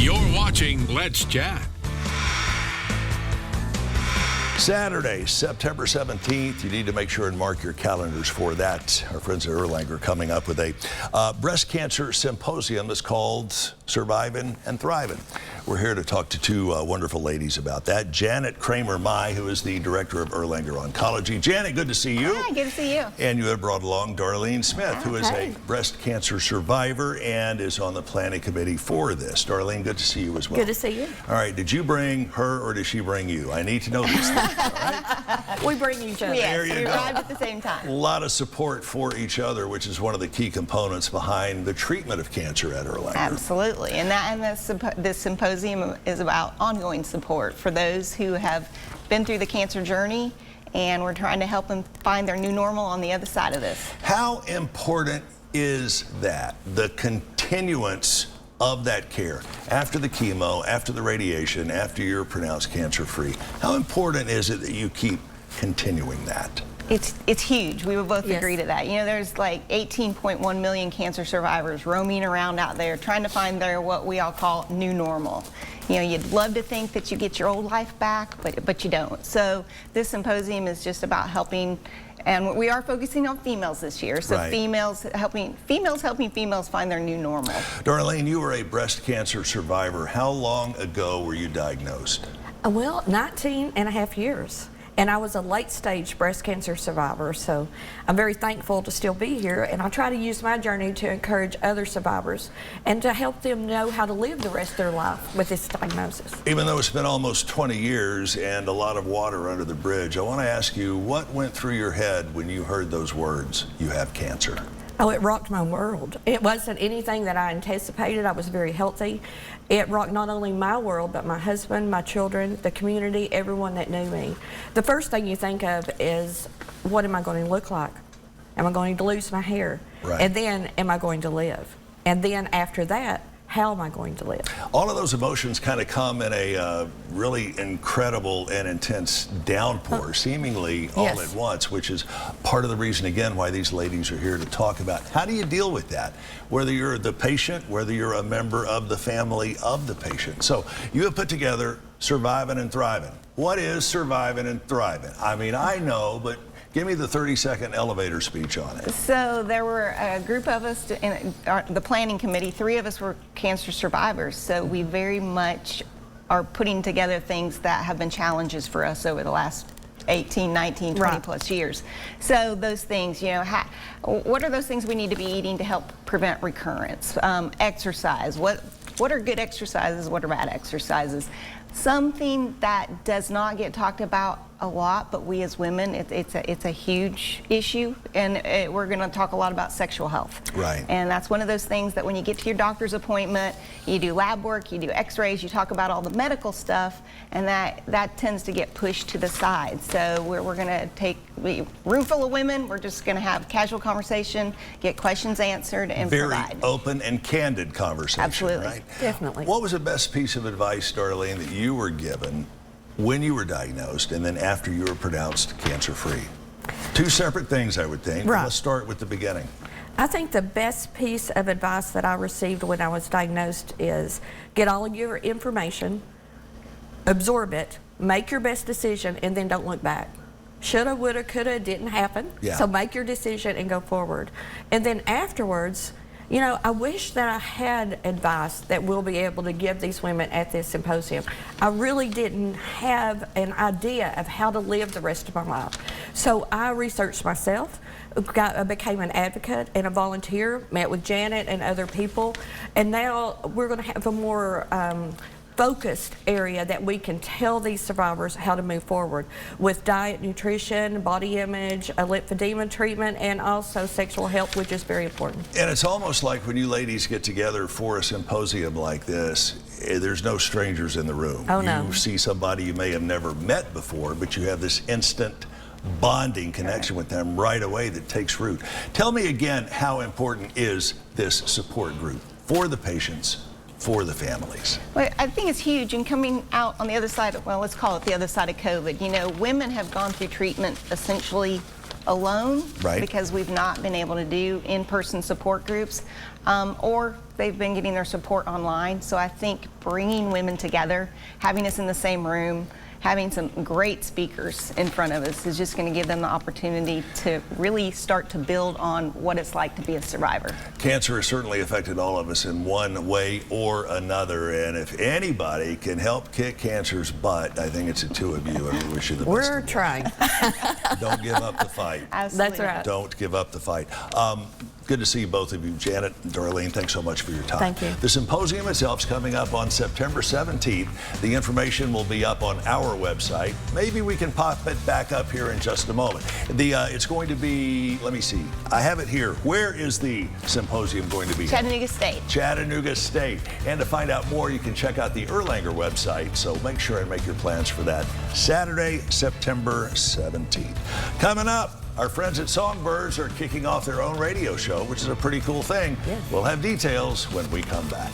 You're watching Let's Chat. Saturday, September 17th. You need to make sure and mark your calendars for that. Our friends at Erlanger coming up with a breast cancer symposium that's called Survivin and Thrivin. We're here to talk to two wonderful ladies about that. Janet Kramer-Mai, who is the director of Erlanger Oncology. Janet, good to see you. Hi, good to see you. And you have brought along Darlene Smith, who is Hi. a breast cancer survivor and is on the planning committee for this. Darlene, good to see you as well. Good to see you. All right, did you bring her or did she bring you? I need to know these things. All right? We bring each other. There Yes, you we go. arrived at the same time. A lot of support for each other, which is one of the key components behind the treatment of cancer at Erlanger. Absolutely, and this symposium is about ongoing support for those who have been through the cancer journey, and we're trying to help them find their new normal on the other side of this. How important is that, the continuance of that care after the chemo, after the radiation, after you're pronounced cancer-free? How important is it that you keep continuing that? It's huge. We would both Yes. agree to that. You know, there's like 18.1 million cancer survivors roaming around out there trying to find their what we all call new normal. You know, you'd love to think that you get your old life back, but you don't. So this symposium is just about helping, and we are focusing on females this year. So Right. females helping females find their new normal. Darlene, you were a breast cancer survivor. How long ago were you diagnosed? Well, 19 and a half years. And I was a late-stage breast cancer survivor, so I'm very thankful to still be here. And I try to use my journey to encourage other survivors and to help them know how to live the rest of their life with this diagnosis. Even though it's been almost 20 years and a lot of water under the bridge, I want to ask you, what went through your head when you heard those words, "You have cancer"? Oh, it rocked my world. It wasn't anything that I anticipated. I was very healthy. It rocked not only my world, but my husband, my children, the community, everyone that knew me. The first thing you think of is, what am I going to look like? Am I going to lose my hair? Right. And then, am I going to live? And then after that, how am I going to live? All of those emotions kind of come in a really incredible and intense downpour, seemingly all Yes. at once, which is part of the reason, again, why these ladies are here to talk about how do you deal with that, whether you're the patient, whether you're a member of the family of the patient. So you have put together Survivin and Thrivin. What is Survivin and Thrivin? I mean, I know, but give me the 30-second elevator speech on it. So there were a group of us in the planning committee. 3 of us were cancer survivors. So we very much are putting together things that have been challenges for us over the last 18, 19, 20 Right. plus years. So those things, you know, what are those things we need to be eating to help prevent recurrence? Exercise. What are good exercises? What are bad exercises? Something that does not get talked about a lot, but we as women, it's a huge issue, and we're going to talk a lot about sexual health. Right. And that's one of those things that when you get to your doctor's appointment, you do lab work, you do x-rays, you talk about all the medical stuff, and that tends to get pushed to the side. So we're going to take a room full of women, we're just going to have casual conversation, get questions answered, and Very provide. open and candid conversation, Absolutely. right? Definitely. What was the best piece of advice, Darlene, that you were given when you were diagnosed and then after you were pronounced cancer-free? 2 separate things, I would think. Right. Let's start with the beginning. I think the best piece of advice that I received when I was diagnosed is get all of your information, absorb it, make your best decision, and then don't look back. Shoulda, woulda, coulda, didn't happen. Yeah. So make your decision and go forward. And then afterwards, you know, I wish that I had advice that we'll be able to give these women at this symposium. I really didn't have an idea of how to live the rest of my life. So I researched myself, I became an advocate and a volunteer, met with Janet and other people, and now we're going to have a more focused area that we can tell these survivors how to move forward with diet, nutrition, body image, a lymphedema treatment, and also sexual health, which is very important. And it's almost like when you ladies get together for a symposium like this, there's no strangers in the room. Oh, no. You see somebody you may have never met before, but you have this instant bonding connection with them right away that takes root. Tell me again, how important is this support group for the patients, for the families? Well, I think it's huge, and coming out on the other side of, well, let's call it the other side of COVID. You know, women have gone through treatment essentially alone Right. because we've not been able to do in-person support groups, or they've been getting their support online. So I think bringing women together, having us in the same room, having some great speakers in front of us is just going to give them the opportunity to really start to build on what it's like to be a survivor. Cancer has certainly affected all of us in one way or another, and if anybody can help kick cancer's butt, I think it's the two of you, and we wish you the best. We're trying. Don't give up the fight. Absolutely. That's right. Don't give up the fight. Good to see both of you. Janet and Darlene, thanks so much for your time. Thank you. The symposium itself is coming up on September 17th. The information will be up on our website. Maybe we can pop it back up here in just a moment. It's going to be, let me see, I have it here. Where is the symposium going to be? Chattanooga State. Chattanooga State. And to find out more, you can check out the Erlanger website. So make sure and make your plans for that. Saturday, September 17th. Coming up, our friends at Songbirds are kicking off their own radio show, which is a pretty cool thing. Yes. We'll have details when we come back.